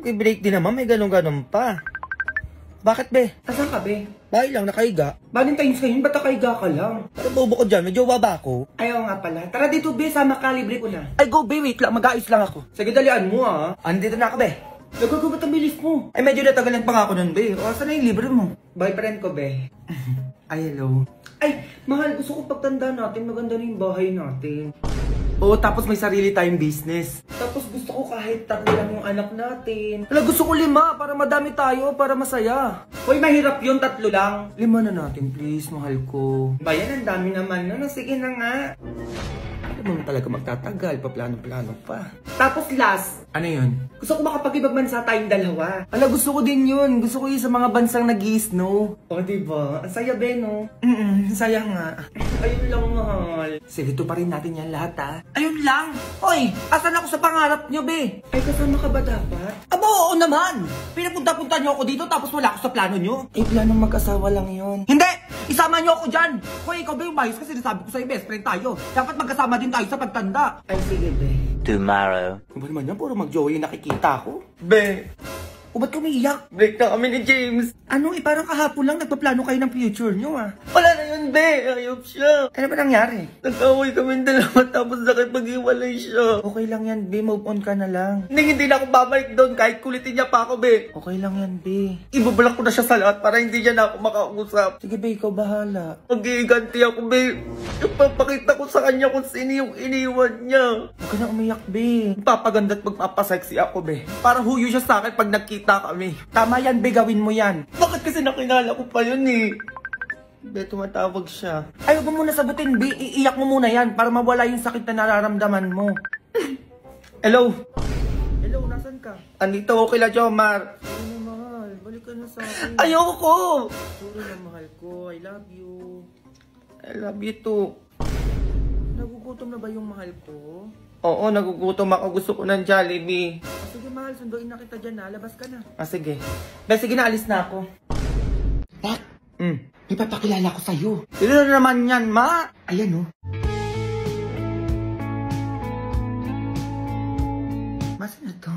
break din naman, may ganun-ganun pa. Bakit, be? Asan ka, be? Bahay lang, nakaiga. Valentine's ngayon, ba't nakaiga ka lang? Ano bobo ko dyan? May jowa ba ako? Ayaw nga pala. Tara dito, be. Sama ka, libre ko na. Ay, go, be. Wait lang. Mag-aayos lang ako. Sige, dalian mo, ha? Andito na ako, be. Nagagabat ang bilis mo. Ay, medyo natagalan pa nga ako nun, be. O, saan na yung libre mo? Boyfriend ko, be. Ay, hello. Ay, mahal. Gusto ko pagtanda natin, maganda na yung bahay natin. Oo, tapos may sarili tayong business. Tapos gusto ko kahit 3 lang yung anak natin. Wala, gusto ko 5 para madami tayo, para masaya. Hoy, mahirap yun, 3 lang. 5 na natin, please, mahal ko. Bayan, ang dami naman. No, sige na nga. Ano mo talaga magtatagal, paplano-plano pa. Tapos last, Ano yun? gusto ko makapag-ibang bansa tayong dalawa. Ala, gusto ko din yun. Gusto ko yun sa mga bansang nag-i-snow. O, diba? Ang saya, be, no? Sayang nga. Ayun lang, mahal. Sige, to pa rin natin yan lahat, ha? Ayun lang! Hoy! Asan ako sa pangarap nyo, be? Ay, kasama ka ba dapat? Aba, oo naman! Pinapunta-punta nyo ako dito tapos wala ako sa plano nyo. Eh, planong mag-asawa lang yun. Hindi! Isama nyo ako dyan! Hoy, ikaw ba yung bias kasi sinasabi ko sa'yo, best friend tayo. Dapat magkasama din tayo sa pagtanda. Ay, sige, be. Tomorrow. Ano ba naman yan? Puro mag-joy yung nakikita ko. Be! O ba't umiiyak? Break na kami ni James. Ano parang kahapon lang nagpaplano kayo ng future nyo, ah. Wala na yun, be. Ayop siya. Ano ba nangyari? Nag-away kami dalawa tapos nakipag-iwalay siya. Okay lang yan, be. Move on ka na lang. Hindi na ako babalik doon kahit kulitin niya pa ako, be. Okay lang yan, be. Ibablock ko na siya sa lahat para hindi niya na ako makausap. Sige, be. Ikaw bahala. Mag-iiganti ako, be. Ipapakita ko sa kanya kung sino yung iniwan niya. Huwag ka na umiyak, be. Magpapaganda at magpapasexy ako, be. Para huyo siya sa akin pag nagkita kami. Tama yan, be. Gawin mo yan. Bakit kasi nakilala ko pa yun, eh? Be, tumatawag siya. Ayaw mo muna sagutin, be. Iiyak mo muna yan para mawala yung sakit na nararamdaman mo. Hello? Hello, nasan ka? Andito ako kila Jomar. Sorry na, mahal. Balik ka na sa akin. Ayoko! Sorry na, mahal ko. I love you. I love you too. Nagugutom na ba yung mahal ko? Oo, nagugutom ako. Gusto ko ng Jollibee. Sige, mahal. Sunduin na kita dyan, na. Labas ka na. Ah, sige. Be, sige na, alis na ako. Bak, may papakilala ko sa'yo. Sino na naman yan, ma? Ayan, oh. Mas na to?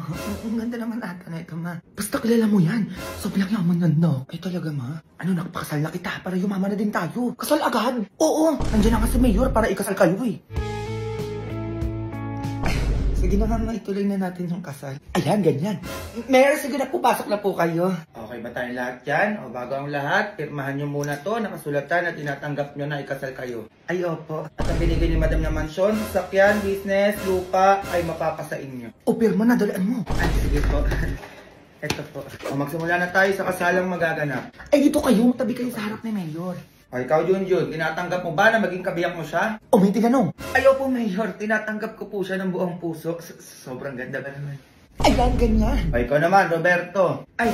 Ang ganda naman ata na ito, ma. Basta kilala mo yan. Sobrang yaman yan, no? Ay, talaga, ma? Ano, nakapakasal na kita para yumaman na din tayo. Kasal agad? Oo, nandiyan na nga si Mayor para ikasal kayo, eh. Ay, sige na nga, ituloy na natin yung kasal. Ayan, ganyan. Mayor, sige na po, pasok na po kayo. Okay ba tayong lahat dyan? O bago ang lahat, pirmahan nyo muna to, nakasulatan at tinatanggap nyo na ikasal kayo. Ay, opo. At ang binigay ni Madam na mansyon, sasakyan, business, lupa, ay mapapasa inyo. O, pirma na, dalaan mo. Ay, sige po. Ito po. O magsimula na tayo sa kasalang magaganap. Ay, dito kayo. Tabi kayo sa harap ni Mayor. O ikaw, Junjun, tinatanggap mo ba na maging kabiyak mo siya? O, may tinanong. Ayaw po, Mayor. Tinatanggap ko po siya ng buong puso. Sobrang ganda ka naman. Ayan, ganyan. O ikaw naman, Roberto. Ay,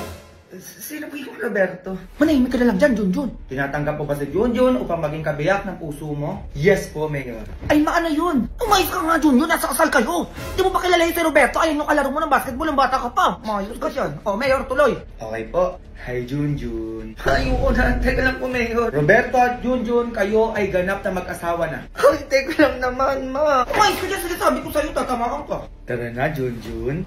Sino po yung Roberto? manahimik ka na lang dyan, Junjun. Tinatanggap po ba si Junjun upang maging kabiyak ng puso mo? Yes po, Mayor. Ay, maano yun? Umayos ka nga, Junjun. Nasa kasal kayo. Di mo ba kilala si Roberto? Ayun yung kalaro mo ng basketball. Ang bata ka pa. Mayos ka dyan. O, Mayor, tuloy. Okay po. Hi, Junjun. Ayoko na. Teka lang po, Mayor. Roberto at Junjun, kayo ay ganap na mag-asawa na. Ay, teka lang naman, ma. Umayos ka dyan. Sinasabi ko sa'yo, tatamaan ka. Tara na, Junjun.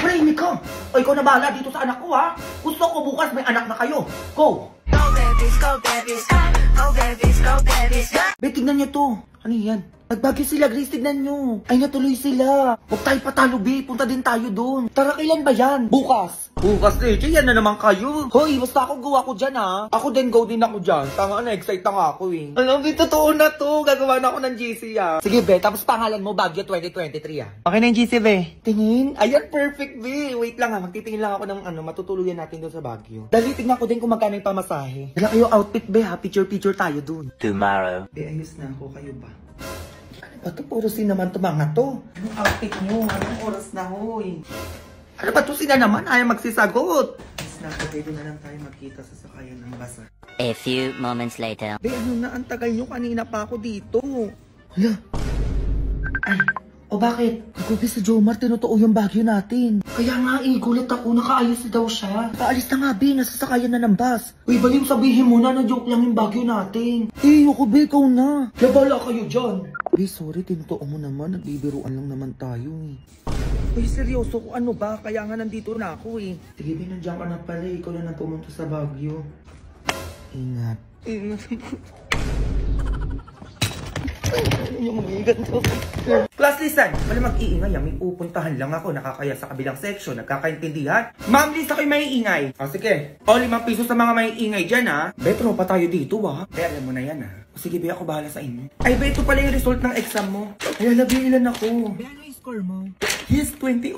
Manahimik ka. O, ikaw na bahala dito sa anak ko, ha? Gusto ko bukas may anak na kayo. Go! Go babies, go babies, go babies, go babies, go. Be, tignan nyo to. Ano yan? Nagbagyo sila, Grace. Tignan nyo. Ay, natuloy sila. Huwag tayo patalo, Be. Punta din tayo doon. Tara, kailan ba yan? Bukas. Bukas na yan na naman kayo. Hoy, basta ako gawa ko dyan, ha? Ako din, go din ako dyan. Tanga na, excite na nga ako, eh. Alam, totoo na to. Gagawa na ako ng GC, ah. Sige, Be. Tapos pangalan mo, Baguio 2023, ha? Okay na yung GC, be. Tingin? Ayan, perfect, be. Wait lang, ha? Magtitingin lang ako ng matutuluyan natin doon sa Baguio. Dali, tignan ko din kung magkano yung pamasahe. Dala kayo outfit, Be, ha? Picture-picture tayo doon. Tomorrow. Be, ayos na ako. Kayo ba? Ano ba to? Puro sin naman to mga to. Anong outfit nyo? Anong oras na, hoy? Ano ba to? Sina naman? Ayaw magsisagot. Mas na, pwede na lang tayo magkita sa sakayan ng basa. A few moments later. Be, ano na? Ang tagal nyo. Kanina pa ako dito. Hala. Ay, o bakit? Kagabi sa Jomar, tinutuo yung Baguio natin. Kaya nga, gulat ako. Nakaayos daw siya. Paalis na nga, Be. Nasasakayan na ng bus. Uy, baliw, sabihin mo na joke lang yung Baguio natin. Ako, Be, ikaw na. Labala kayo dyan. Be, sorry, tinutuo mo naman. Nagbibiruan lang naman tayo, eh. Uy, seryoso ko ano ba? Kaya nga nandito na ako eh. Sige, Be, nandiyan ka na pala. Ikaw na pumunta sa Baguio. Ingat. Ingat. Yung mag-iigat to. Class, listen. Wala mag-iingay. May pupuntahan lang ako. Nakakaya sa kabilang section. Nagkakaintindihan? Ma'am, Lisa, kayo maiingay. O, sige. O, 5 piso sa mga maiingay dyan, ha? Be, tropa tayo dito, ha? Be, alam mo na yan, ha? O, sige, Be, ako bahala sa inyo. Ay, Be, ito pala yung result ng exam mo. Ay, ilan ako. Be, ano yung score mo? Yes, 20/50.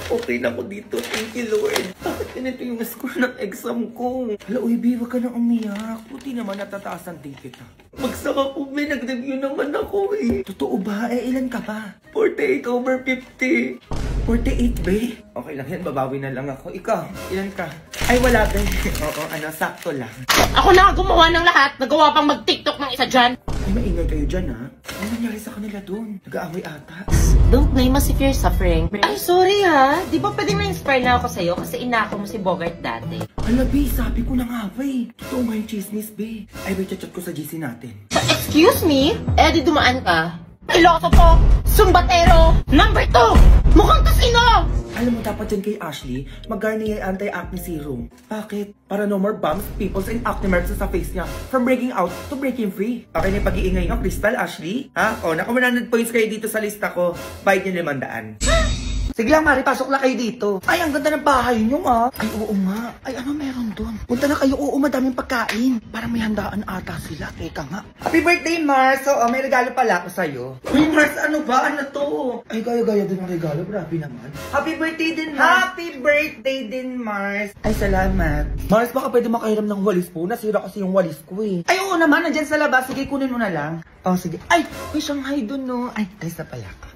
Okay na ako dito. Thank you, Lord. Bakit ganito yung score ng exam ko? Hala, uy, Be, wag ka na umiyak. Buti naman natataas ang ticket, ha? Magsaka po, Be. Nag-review naman ako, eh. Totoo ba? Eh, ilan ka ba? 48/50. 48, Be? Okay lang yan. Babawi na lang ako. Ikaw, ilan ka? Ay, wala, Be. Oo, sakto lang. Ako na gumawa ng lahat. Nagawa pang mag-TikTok ng isa dyan. Ay, maingay kayo dyan, ha? Ano nangyari sa kanila doon? Nag-aaway ata. Don't blame us if you're suffering. Ay, sorry ha. Di ba pwedeng na-inspire na ako sa'yo kasi inako mo si Bogart dati? Hala, Be, sabi ko na nga, Be. Totoo nga yung chismis, Be. Ay, Be, chat ko sa GC natin. But excuse me? Eh, di dumaan ka. Piloto po! Sumbatero! Number 2! Mukhang kasino! Alam mo, dapat dyan kay Ashley, mag-Garnier Anti-Acne Serum. Bakit? Para no more bumps, pimples, and acne marks sa face niya. From breaking out to breaking free. Okay na yung pag-iingay nyo, Crystal, Ashley? Ha? O, naka 100 points kayo dito sa lista ko. Bayad nyo 500. Sige lang, Mari, pasok lang kayo dito. Ay, ang ganda ng bahay nyo, ha? Ay, oo nga. Ay, ano meron doon? Punta na kayo, oo, madaming pagkain. Parang may handaan ata sila. Teka nga. Happy birthday, Mars! Oo, may regalo pala ako sa'yo. Uy, Mars, ano ba? Ano to? Ay, gaya-gaya din ang regalo. Grabe naman. Happy birthday din, Mars! Happy birthday din, Mars! Ay, salamat. Mars, baka pwede makahiram ng walis po. Nasira kasi yung walis ko, eh. Ay, oo naman. Nandyan sa labas. Sige, kunin mo na lang. Oh, sige. Ay, may Shanghai dun, no? Ay, alis na pala ako.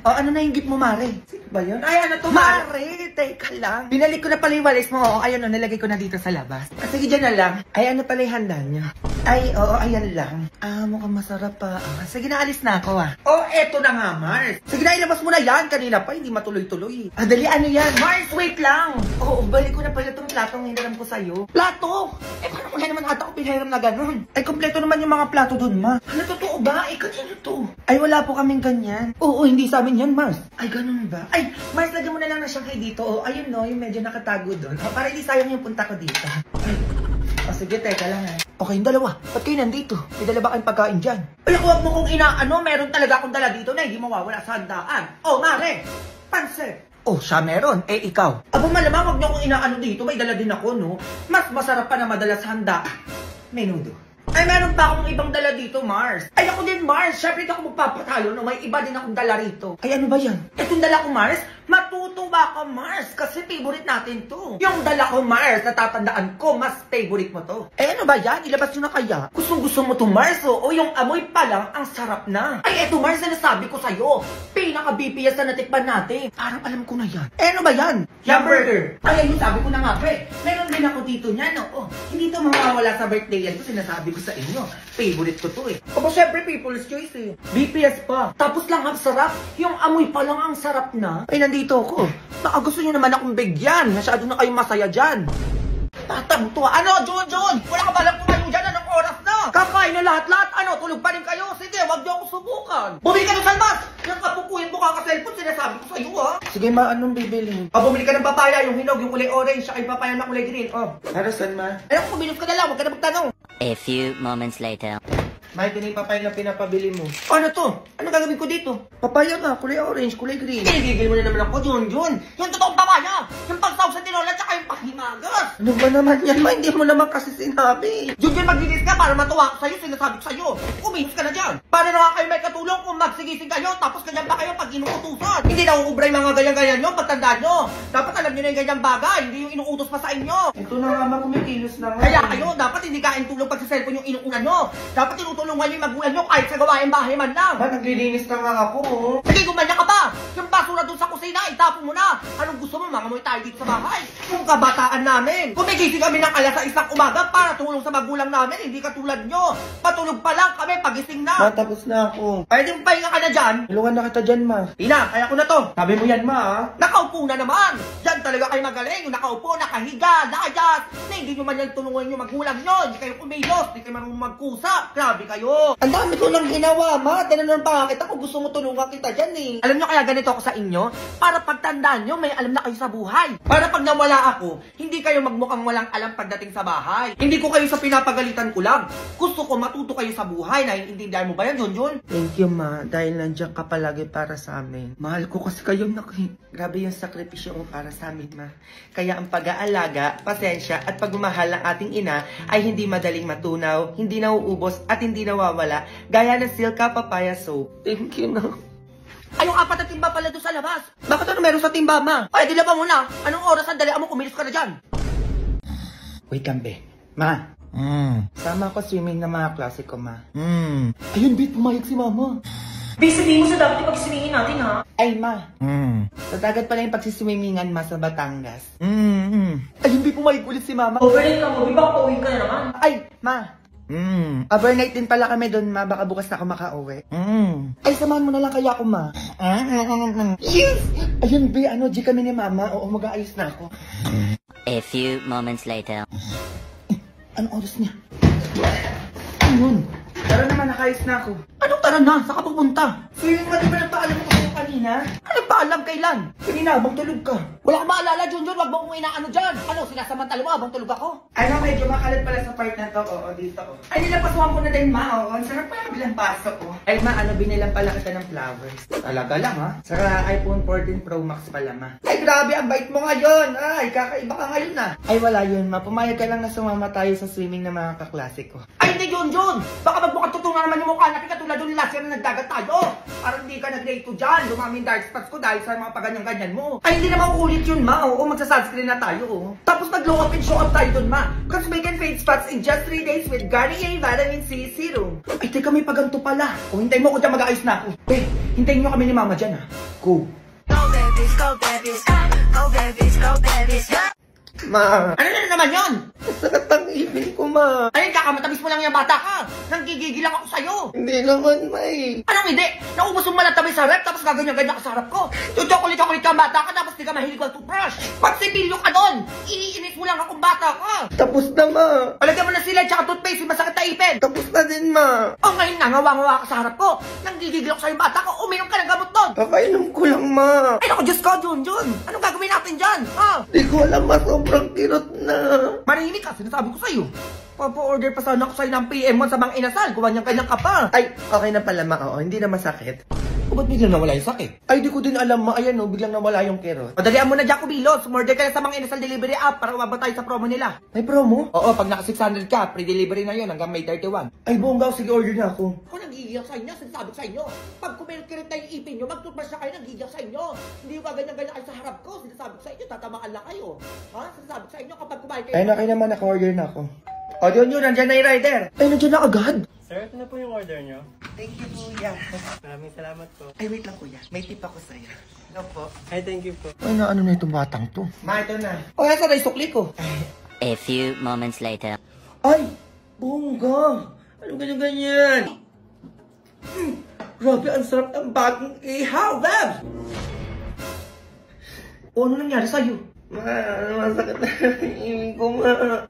O, ano na yung gift mo, Mare? Sino ba yun? Ay, ano to, Mare? Teka lang. Binalik ko na pala yung walis mo. O, ayun o, nilagay ko na dito sa labas. Sige, dyan na lang. Ay, ano pala yung handa niya? Ay, oo, ayan lang. Ah, mukhang masarap pa. Sige na, alis na ako, Oh, eto na nga, Mars. Sige na, ilabas mo na yan. Kanina pa, hindi matuloy-tuloy. Ah, dali, ano yan? Mars, wait lang. Oo, balik ko na pala itong platong hiniram ko sa'yo. Plato? Eh, paano mo naman ata ako pinahiram na ganun? Ay, kompleto naman yung mga plato dun, ma. Ano, totoo ba? Eh, kanino to? Ay, wala po kaming ganyan. Oo, hindi sa amin yan, Mars. Ay, ganun ba? Ay, Mars, lagyan mo na lang na Shanghai dito. Oh, ayun no, yung medyo nakatago doon. Oh, para hindi sayang yung punta ko dito. Ay. Oh, sige, teka lang ha. Okay, yung dalawa. Ba't kayo nandito? May dala ba kayong pagkain dyan? Ay, huwag mo kong inaano. Meron talaga akong dala dito na hindi mawawala sa handaan. Oh, Mare! Pansit! Oh, siya meron. Eh, ikaw? Aba, malamang huwag niyo kong inaano dito. May dala din ako, no? Mas masarap pa na madala sa handaan. Menudo. Ay, meron pa akong ibang dala dito, Mars. Ay, ako din, Mars. Siyempre, hindi ako magpapatalo, no? May iba din akong dala rito. Ay, ano ba yan? Itong dala ko, Mars? Matutuwa ka, Mars. Kasi favorite natin to. Yung dala ko, Mars, natatandaan ko, mas favorite mo to. Eh, ano ba yan? Ilabas nyo na kaya? Gustong-gusto mo to, Mars, oh. O yung amoy pa lang, ang sarap na. Ay, eto, Mars, nasabi ko sa'yo. Pinaka-BPS na natikpan natin. Parang alam ko na yan. Eh, ano ba yan? Hamburger. Ay, ayun, sabi ko na nga, pre. Meron din ako dito niyan, oh. Hindi to mawawala sa birthday yan ko. Sinasabi ko sa inyo. Favorite ko to, eh. Opo, syempre, people's choice, eh. BPS pa. Tapos lang, ang sarap. Yung amoy pa lang, ang sarap na. Ay, nandito ako. Baka gusto nyo naman akong bigyan. Masyado na kayong masaya dyan. Tatang to. Ano, Jun? Wala ka ba lang tumayo dyan? Anong oras na? Kakain na lahat-lahat. Ano, tulog pa rin kayo? Sige, wag nyo akong subukan. Bumili ka ng salmas! Yung kapukuhin mo kaka-cellphone, sinasabi ko sa'yo, ha? Sige, ma, anong bibili? Bumili ka ng papaya, yung hinog, yung kulay orange, saka yung papaya na kulay green. Para saan, ma? Ayun, kumilos ka na lang, wag ka na magtanong. A few moments later. May din yung papaya na pinapabili mo. Ano to? Ano gagawin ko dito? Papaya nga, kulay orange, kulay green. Gigil mo na naman ako, Jun. Yung totoong papaya! Yung pagsawag sa tinola, tsaka yung panghimagas! Ano ba naman yan, ma? Hindi mo naman kasi sinabi. Jun, magilis ka para matuwa ko sa'yo, sinasabi ko sa'yo. Kumilos ka na dyan. Para na nga kayo may katulong kung magsigising kayo, tapos ganyan pa kayo pag inuutusan. Hindi na uubray mga ganyan-ganyan nyo, pagtandaan nyo. Dapat alam nyo na yung ganyang bagay, hindi yung inuutos pa sa inyo. Ito na nga, ma, kumikilos na nga. Kaya kayo, dapat hindi kain tulong pag sa cellphone yung inuunan nyo. Dapat tinutulungan nyo yung magulang nyo kahit sa gawain bahay man lang. Ba, naglilinis na nga ako, Sige, gumanya ka pa! Yung basura dun sa kusina, itapon mo na! Anong gusto mo, mangamoy tayo dito sa bahay? Kung kabataan namin, gumigising kami ng alas 6 ng umaga para tulong sa magulang namin, hindi katulad nyo. Patulog pa lang kami pagising na. Ma, tapos na ako. Ay, di pahinga ka na dyan. Tulungan na kita dyan, ma. Tina, kaya ko na to. Sabi mo yan, ma, ha? Nakaupo na naman. Yan talaga kayo magaling. Yung nakaupo, nakahiga, nakayas. Na hindi nyo man yan tulungan yung magulang nyo. Hindi kayo kumilos, hindi kayo marunong magkusap. Grabe kayo. Ang dami ko lang ginawa, ma. Tinanong pa kita kung gusto mo tulungan kita dyan eh. Alam nyo kaya ganito ako sa inyo? Para pagtandaan nyo, may alam na kayo sa buhay. Para pag nawala ako, hindi kayo magmukhang walang alam pagdating sa bahay. Hindi ko kayo sa pinapagalitan ko lang. Gusto ko matuto kayo sa buhay. Naiintindihan mo ba yan, Junjun? Thank you, ma. Dahil nandiyan ka palagi para sa amin. Mahal ko kasi kayo, grabe yung sakripisyo mo para sa amin, ma. Kaya ang pag-aalaga, pasensya, at pagmamahal ng ating ina ay hindi madaling matunaw, hindi nauubos, at hindi nawawala, gaya ng Silka Papaya Soap. Thank you, na. Ay, yung 4 na timba pala doon sa labas. Bakit ano meron sa timba, ma? Ay, di ba muna? Anong oras ang dali mo kumilos ka na dyan? Wait lang, be. Ma. Sama ako swimming ng mga klase ko, ma. Ayun, Bit, pumayag si mama. Bit, sabihin mo sa dapat ipag-swimmingin natin, ha? Ay, ma. Sa dagat pala yung pagsiswimmingan, ma, sa Batangas. Ayun, Bit, pumayag ulit si mama. Overnight ka mo, baka pauwi ka na naman. Ay, ma. Overnight din pala kami doon, ma. Baka bukas na ako makauwi. Ay, samahan mo na lang kaya ako, ma. Yes! Ayun, be, G kami ni mama. Oo, mag-aayos na ako. A few moments later. Anong oras niya? Ayun. Tara naman, nakaayos na ako. Anong tara na? Saan ka pupunta? Swimming mo, di ba nagpaalam ko sa'yo kanina? Anong paalam kailan? Kanina, habang tulog ka. Wala kang maalala, Junjun. Wag mo kong inaano dyan. Ano, sinasamantala mo habang tulog ako? Ay, no, medyo makalat pala sa part na to. Oo, dito. Ay, nilapasuhan ko na din, ma. Oo, ang sarap pala bilang paso ko. Ay, ma, binilang pala kita ng flowers. Talaga lang, ha? Saka iPhone 14 Pro Max pala, ma. Ay, grabe, ang bait mo ngayon. Ay, kakaiba ka ngayon, na. Ay, wala yun, ma. Pumayag ka lang na sumama tayo sa swimming ng mga kaklase ko. Ay, hindi, Junjun. Baka magmukhang tutungan naman yung mukha natin katulad doon last year na nagdagat tayo. Parang hindi ka nag-rate ko dyan. Dumami yung dark spots ko dahil sa mga paganyan-ganyan mo. Ay, hindi naman ulit yun, ma. Oo, magsa-sunscreen na tayo, oh. Tapos nag-glow up and show up tayo dun, ma. Cause we can fade spots in just 3 days with Garnier Vitamin C Serum. Ay, teka, may paganto pala. O, hintayin mo ko dyan, mag-aayos na ako. Eh, hintayin nyo kami ni mama dyan, ha. Go. Go babies, go babies, go babies, go babies. Ma, Ano na naman yun? sakit ang ibig ko, ma. Ay, kakamatamis mo lang yung bata ka. Nanggigigil lang ako sa'yo. Hindi naman, may. Anong hindi? Naubos mo malatabi sa rep, tapos gaganyan-ganyan ka sa harap ko. Chocolate-chocolate ka ang bata ka, tapos di ka mahilig mag-toothbrush. Pag sibilyo ka doon, iniinis mo lang akong bata ka. Tapos na, ma. Palagyan mo na sila, tsaka toothpaste, yung masakit na ipin. Tapos na din, ma. O ngayon na, ngawa-ngawa ka sa harap ko. Nanggigigil ako sa'yo bata ko, uminom ka ng gamot doon. Kakainom ko lang, ma. Ay naku, Diyos ko, Junjun. Anong gagawin natin dyan? Ha? Di ko alam, ma. Sobrang kirot na. Marihimik ka, sinasabi ko sa'yo. Papa-order pa sana ako sa'yo ng PM1 sa mga inasal. Kuwanyang-kanyang ka pa. Ay, okay na pala, ma. Oo, hindi na masakit. O ba't biglang nawala yung sakit? Ay, di ko din alam, ma. Ayan, biglang nawala yung kirot. Madalian mo na, Jacobilo. Sumorder ka na sa mga inasal delivery app para umabot tayo sa promo nila. May promo? Oo, pag naka 600 ka, pre-delivery na yun hanggang May 31. Ay, buonggaw. Sige, order na ako. Ako nanggigiyak sa inyo, sinasabi ko sa inyo. Pag kumikirit na yung ipin nyo, mag-toothbrush na kayo, nanggigiyak sa inyo. Hindi yung ganyan-ganyan kayo sa harap ko. Sinasabi ko sa inyo, tatamaan lang kayo. Ha? Sinasabi ko sa inyo, kapag kumain kayo. Ay, okay naman. Naka-order na ako. O, yun, nandyan na yung rider. Ay, nandyan na agad. Sir, ito na po yung order nyo. Thank you, kuya. Maraming salamat po. Ay, wait lang, kuya. May tip ako sa'yo. Hello po. Ay, thank you po. Ay, na ano na itong batang to? Ma, ito na. O, nasa na yung sukli ko? A few moments later. Ay, bongga. Anong ganyan-ganyan? Grabe, ang sarap ng bagong ihaw, Babs! O, ano nangyari sa'yo? Ma, masakit na ibig ko, ma.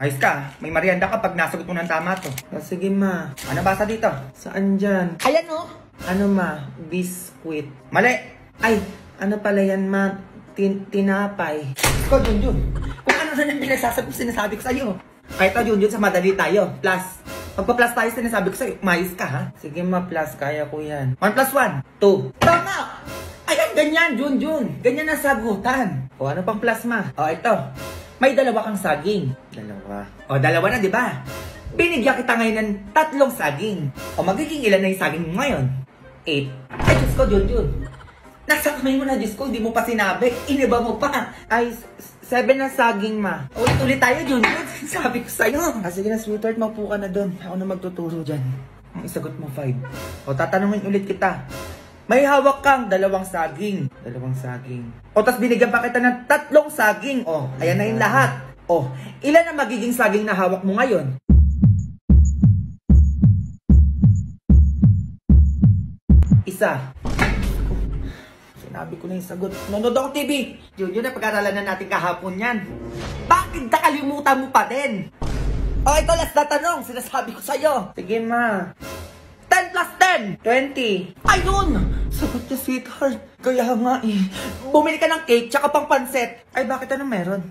Ayos ka, may merienda ka pag nasagot mo ng tama to. Sige, ma. Ano basa dito? Saan dyan? Ayan o. Ano, ma? Biscuit. Mali! Ay, ano pala yan, ma? Tinapay. Ikaw, Junjun. Kung ano na yung sinasabi ko sa'yo. Ay, ito, Junjun, sa madali tayo. Plus. Pagpa-plus tayo, sinasabi ko sa'yo. Mais ka, ha? Sige, ma, plus. Kaya ko yan. 1 plus 1, 2. Tama! Ayan, ganyan, Junjun. Ganyan ang sagutan. O, ano pang plus, ma? O, ito. May 2 kang saging. 2. O, 2 na, di ba? Binigyan kita ngayon ng 3 saging. O, magiging ilan na yung saging mo ngayon? 8. Ay, Diyos ko, Junjun. Nasa kamay mo na, Diyos ko. Hindi mo pa sinabi. Iniba mo pa. Ay, 7 na saging, ma. Ulit-ulit tayo, Junjun. Sabi ko sa'yo. Sige na, sweetheart. Maupo ka na doon. Ako na magtuturo dyan. Ang isagot mo, 5. O, tatanungin ulit kita. May hawak kang 2 saging. 2 saging. O, tas binigyan pa kita ng 3 saging. O, ayan na yung lahat. O, ilan ang magiging saging na hawak mo ngayon? Isa. Sinabi ko na yung sagot. Nanood ako TV. Yun na, pag-aralan na natin kahapon yan. Bakit nakalimutan mo pa din? O, ito last na tanong. Sinasabi ko sa'yo. Sige, ma. 10 plus 10. 20. Ayun! Sagot niya, sweetheart. Kaya nga eh. Bumili ka ng cake tsaka pang panset. Ay, bakit anong meron?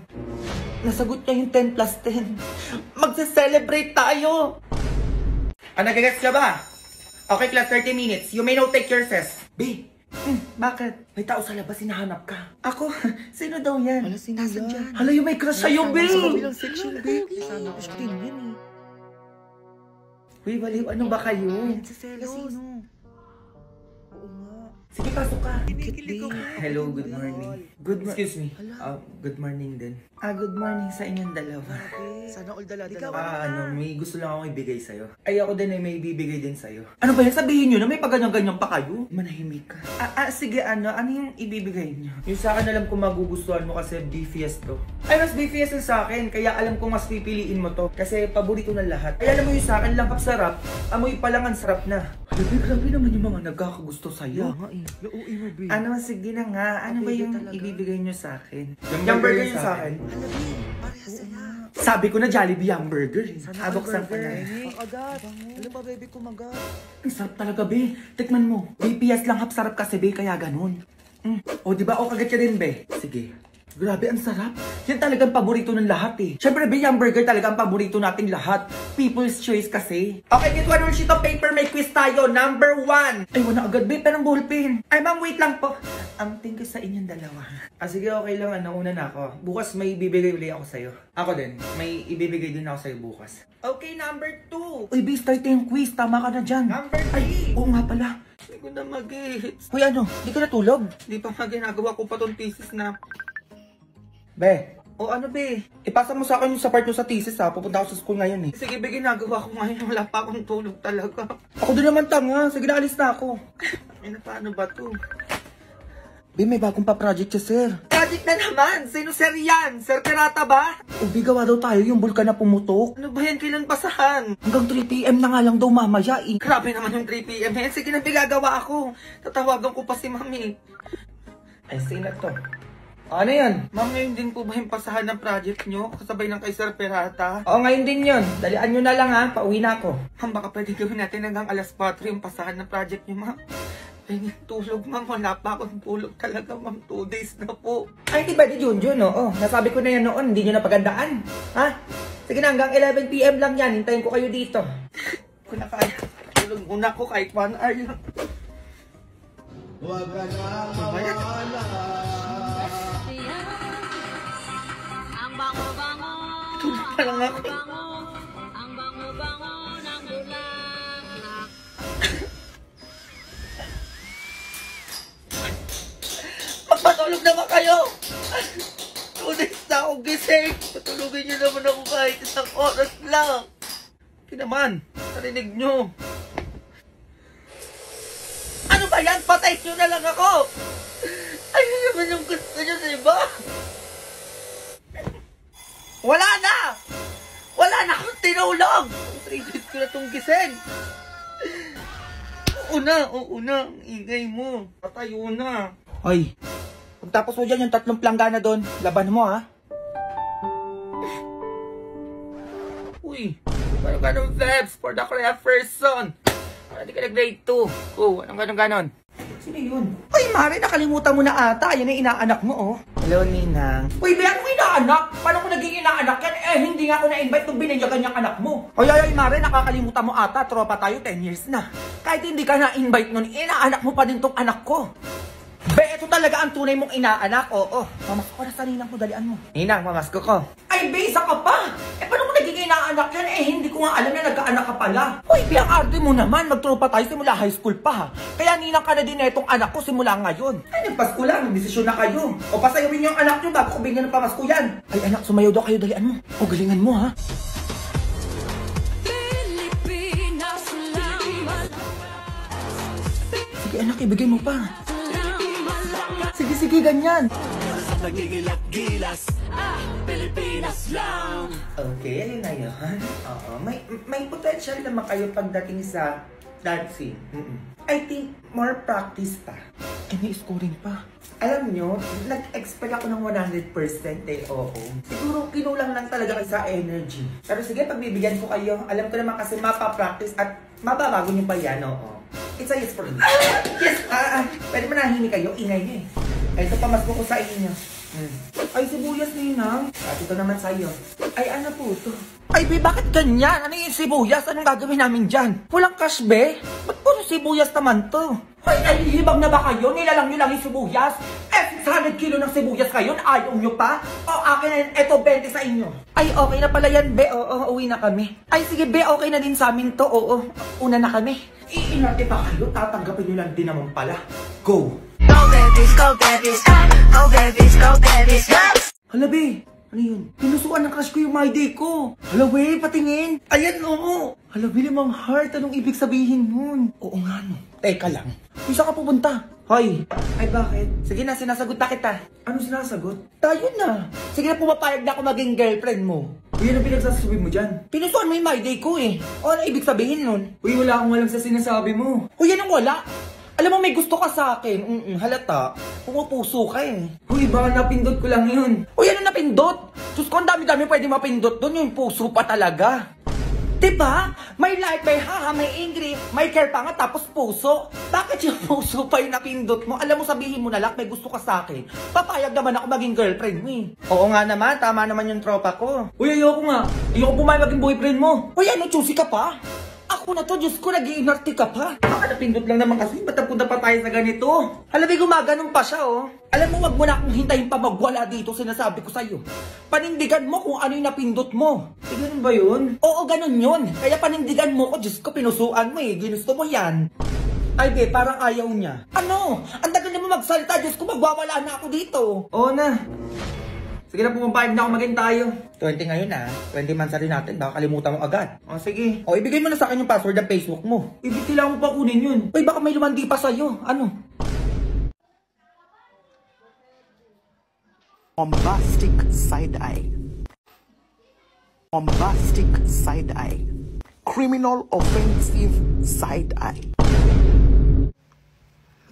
Nasagot niya yung 10 plus 10. Magse-celebrate tayo. Ah, nag-gets ka ba? Okay, class, 30 minutes. You may now take your recess. B, bakit? May tao sa labas, hinahanap ka. Ako? Sino daw yan? Wala, sino yan? Hala, yung may crush sa'yo, B! Sa kabilang section, B. Sana ko siya yan eh. Uy, baliw, ano ba kayo? Sino? Oo nga. Sige, pasok ka. Kinikilig ako. Hello, good morning. Excuse me. Good morning din. Good morning sa inyong dalawa. Sana all dala-dala. May gusto lang akong ibigay sa'yo. Ay, ako din ay may ibibigay din sa'yo. Ano ba yan? Sabihin nyo na may pagganyan-ganyan pa kayo. Manahimik ka. Sige, ano yung ibibigay nyo? Yung sa akin alam ko magugustuhan mo kasi BFS to. Ay, mas BFS yung sa akin. Kaya alam ko mas pipiliin mo to. Kasi paborito ng lahat. Ay, alam mo yung sa akin lang sarap. Amoy pa lang ang sarap na. Grabe naman yung mga nagkakagusto sa'yo. Ano, sige na nga. Ano ba yung ibibigay nyo sa akin? Yung burger yung sa akin. Sabi ko na Jollibee yung burger. Aboksan ko na. Agad. Alam ba, baby, kumagat. Ang sarap talaga, be. Tikman mo. BPS lang sarap kasi, be. Kaya ganun. O, diba? O, kagat ka din, be. Sige. Grabe, ang sarap. Yan talagang paborito ng lahat eh. Siyempre, be, yung burger talaga ang paborito nating lahat. People's choice kasi. Okay, get one more sheet of paper. May quiz tayo. Number 1. Ay, wala agad, be. Parang ballpen. Ay, ma'am, wait lang po. Thank you sa inyong dalawa. Sige, okay lang. Una na ako. Bukas may ibibigay ulit ako sa'yo. Ako din. May ibibigay din ako sa'yo bukas. Okay, number 2. Uy, be, start yung quiz. Tama ka na dyan. Number 3. Ay, oo nga pala. Hindi ko na mag-hits. Uy, ano? Hindi ka natulog? Hindi pa nga ginagawa ko pa tong thesis na. Be. O ano, be? Ipasa mo sa akin yung sa part mo sa thesis ha. Pupunta ako sa school ngayon eh. Sige, be, ginagawa ko ngayon. Wala pa akong tulog talaga. Ako din naman tanga. Sige na, alis na ako. Ay, na paano ba to? Be, may bagong pa-project siya, sir. Project na naman! Sino sir yan? Sir Pirata ba? Ubi, gawa daw tayo yung bulkan na pumutok. Ano ba yan? Kailan basahan? Hanggang 3 PM na nga lang daw mamaya eh. Grabe naman yung 3 PM na yan. Sige na, gagawa ako. Tatawagan ko pa si mami. Ay, sino to? Ano yan? Ma'am, ngayon din po ba yung pasahan ng project nyo? Kasabay ng kay Sir Pirata? Oo, ngayon din yun. Dalian nyo na lang ha. Pauwi na ako. Ma'am, baka pwede gawin natin hanggang alas 4 yung pasahan ng project nyo, ma'am. Ay, tulog, ma'am. Wala pa akong tulog talaga, ma'am. 2 days na po. Ay, di ba di Junjun, no? Nasabi ko na yan noon. Hindi nyo napagandaan. Ha? Sige na, hanggang 11 PM lang yan. Hintayin ko kayo dito. Kung na kaya, tulog muna ko kahit 1 hour lang. Huwag ka na mawala. Ang bango-bango, Tulog pa lang ako. ang bango-bango ng bulaklak. Magpatulog naman kayo! 2 days na akong gising! Patulogin nyo naman ako kahit 1 oras lang! Hindi naman! Narinig nyo! Ano ba yan? Patay nyo na lang ako! Ayun naman yung gusto nyo sa iba! Wala na! Wala na akong tinulog! 3 days ko na itong gising! Oo na! Ang ingay mo! Patayo na! Hoy! Pagtapos mo dyan yung 3 planggana doon, laban mo ha. Uy, parang ganon Febs, for the correct person. Parang di ka na grade 2. Anong ganon? Sino yun? Uy, Mare, nakalimutan mo na ata. Yan ang inaanak mo, oh. Hello, Ninang. Uy, ba ako inaanak? Paano ko naging inaanak yan? Hindi nga ako na-invite nung binigyan niyang anak mo. Oy, Mare, nakakalimutan mo ata. Tropa tayo, 10 years na. Kahit hindi ka na-invite nun, inaanak mo pa din tong anak ko. Be, ito talaga ang tunay mong inaanak, oo. Mamasko ko na sa ninang ko, dalian mo. Ninang, mamasko ko. Ay, be, isa ka pa. Paano mo naging inaanak yan? Hindi ko nga alam na nagkaanak ka pala. Uy, be, ang arte mo naman. Magtropa tayo simula high school pa, ha? Kaya ninang ka na din itong anak ko simula ngayon. Ay, nagpasko lang. Nagdesisyon na kayo. O, pasayawin niyo ang anak niyo bago ko bigyan ng pamasko yan. Ay, anak, sumayaw daw kayo, dalian mo. O, galingan mo, ha? Sige, anak, ibigay mo pa. Sige, sige, ganyan. Okay, ayun na yun. Oo, may potential naman kayo pagdating sa dancing. I think more practice pa. Eh, may scoring pa. Alam nyo, nag-expect ako ng 100% eh, oo. Siguro kinulang lang talaga kayo sa energy. Pero sige, pagbibigyan ko kayo, alam ko naman kasi mapapractice at mababago nyo pa yan, oo. It's a yes for me. Yes! Pwede manahimik kayo, ingay nyo eh. Ito, pamasko ko sa inyo. Ay, sibuyas na yun, ha? At ito naman sa'yo. Ay, ano po ito? Ay, be, bakit ganyan? Ano yung sibuyas? Anong gagawin namin dyan? Walang cash, be? Ba't puro sibuyas naman to? Ay, hibang na ba kayo? Nilalang nyo lang yung sibuyas? 600 kilo ng sibuyas kayo? Ayaw nyo pa? O akin na yun, eto 20 sa inyo. Ay, okay na pala yan, be. Oo, uwi na kami. Ay, sige, be, okay na din sa amin to. Oo, una na kami. Iinarte pa kayo? Tatanggapin nyo lang din naman pala. Go! Go babies, go babies, go babies, go babies, go. Hala, be. Ano yun? Pinusuan ng crush ko yung my day ko. Hala, we, patingin. Ayan, oo. Hala, be, limang heart. Anong ibig sabihin nun? Oo nga, no. Teka lang. Kung saan ka pupunta? Hoy. Ay, bakit? Sige na, sinasagot na kita. Ano sinasagot? Tayo na. Sige na, pumapayag na ako maging girlfriend mo. Uy, ano pinagsasabi mo dyan? Pinusuan mo yung my day ko eh. O, ano ibig sabihin nun? Uy, wala akong alam sa sinasabi mo. Uy, yan ang wala. Alam mo, may gusto ka sa akin. Halata. Pumupuso ka eh. Uy, baka napindot ko lang yun. Uy, ano napindot? Diyos ko, ang dami-dami pwede mapindot doon. Yung puso pa talaga. Diba? May light, may haha, may angry, may care pa nga, tapos puso. Bakit yung puso pa yung napindot mo? Alam mo, sabihin mo na lang, may gusto ka sa akin. Papayag naman ako maging girlfriend mo eh. Oo nga naman, tama naman yung tropa ko. Uy, ayoko nga. Ayoko pumayag maging boyfriend mo. Uy, ano, choosy ka pa? Ako na to, Diyos ko, nag-iinarte ka pa. Baka napindot lang naman kasi. Ba't napunta pa tayo sa ganito? Halabi, gumaganon pa siya, oh. Alam mo, wag mo na akong hintayin pa magwala dito, sinasabi ko sa'yo. Panindigan mo kung ano yung napindot mo. Eh, ganun ba yun? Oo, ganun yun. Kaya panindigan mo ko, Diyos ko, pinusuan mo eh. Ginusto mo yan. Ay, be, parang ayaw niya. Ano? Ang tagal na mo magsalita, Diyos ko, magwawala na ako dito. Oo na. Sige na, pumapayag na ako maging tayo. 20 ngayon ah. 20 months rin natin, baka kalimutan mo agad. O, sige. O, ibigay mo na sa akin yung password ng Facebook mo. Ibig kailangan mo pa kunin yun. Uy, baka may lumandi pa sa'yo. Ano? Bombastic side eye. Bombastic side eye. Criminal offensive side eye.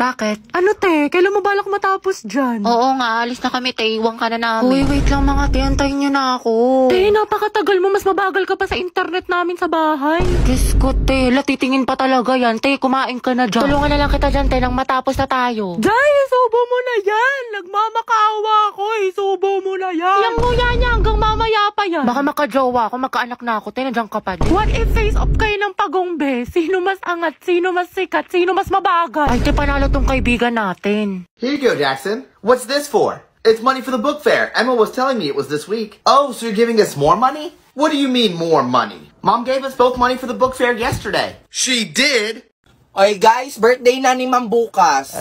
Bakit? Ano te? Kailan mo balak matapos dyan? Oo nga, alis na kami, te. Iwan ka na Uy, namin. wait lang mga te. Antayin nyo na ako. Te, napakatagal mo. Mas mabagal ka pa sa internet namin sa bahay. Diyos ko, te. Latitingin pa talaga yan. Te, kumain ka na dyan. Tulungan na lang kita dyan, te, nang matapos na tayo. Jay, isubo mo na yan. Nagmamakaawa ako. Isubo mo na yan. Yang nguya niya hanggang mamaya pa yan. Baka makajowa ako, magkaanak na ako, te. Nandiyan ka pa din. What if face off kayo ng pagongbe? Sino mas angat? Sino mas sikat? Sino mas mabagal? Ay, te, panalo tong kaibigan natin. Here you go, Jackson. What's this for? It's money for the book fair. Emma was telling me it was this week. Oh, so you're giving us more money? What do you mean more money? Mom gave us both money for the book fair yesterday. She did? Oy guys, birthday na ni Ma'am bukas.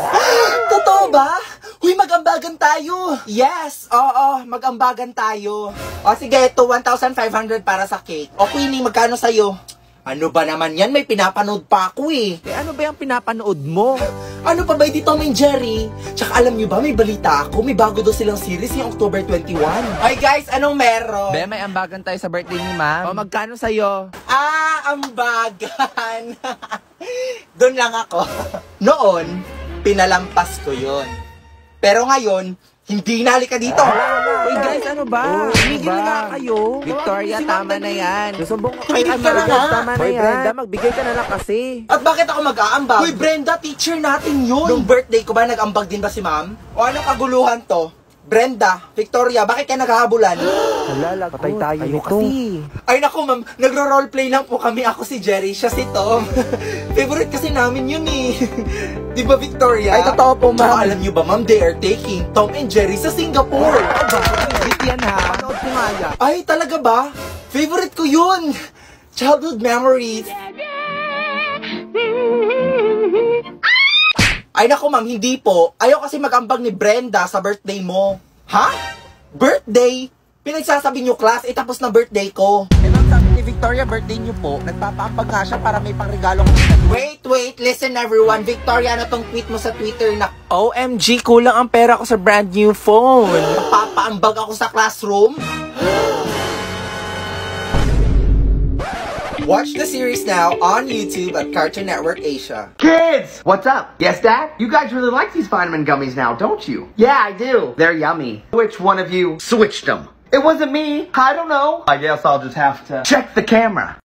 Totoo ba? Huy, mag-ambagan tayo. Yes, oo, mag-ambagan tayo. O sige, ito 1,500 para sa cake. O Queenie, magkano sa'yo? Ano ba naman yan? May pinapanood pa ako eh. Ano ba yung pinapanood mo? Ano pa ba yung Tom and Jerry? Tsaka alam nyo ba, may balita ako. May bago daw silang series yung October 21. Ay guys, anong meron? Be, may ambagan tayo sa birthday ni Ma'am. O, magkano sa'yo? Ambagan. Doon lang ako. Noon, pinalampas ko yun. Pero ngayon, hindi na, halika dito. Uy guys, ano ba? Tumigil na kayo. Victoria, tama na yan. Susumbong ko kay Amber. Tama na yan. Brenda, magbigay ka na lang kasi. At bakit ako mag-aambag? Uy, Brenda, teacher natin yun. Nung birthday ko ba, nag-ambag din ba si ma'am? O anong kaguluhan to? Brenda, Victoria, bakit ka naghahabulan? Halala, patay tayo nito. Ay naku ma'am, nagro-roleplay lang po kami. Ako si Jerry, siya si Tom. Favorite kasi namin yun eh. Di ba Victoria? Ay, totoo po ma'am. Alam nyo ba ma'am, they are taking Tom and Jerry sa Singapore. Bakit yan ha? Panood ko nga yan. Ay, talaga ba? Favorite ko yun. Childhood memories. Ay naku ma'am, hindi po. Ayaw kasi mag-ambag ni Brenda sa birthday mo. Ha? Birthday? Pinagsasabi nyo class, tapos na birthday ko. Eh ma'am, Si Victoria, birthday niyo po. Nagpapaambag nga siya para may pangregalo ko. Wait, listen everyone. Victoria, ano tong tweet mo sa Twitter na OMG, kulang ang pera ko sa brand new phone. Nagpapaambag ako sa classroom? Watch the series now on YouTube at Cartoon Network Asia. Kids! What's up? Yes, Dad? You guys really like these vitamin gummies now, don't you? Yeah, I do. They're yummy. Which one of you switched them? It wasn't me. I don't know. I guess I'll just have to check the camera.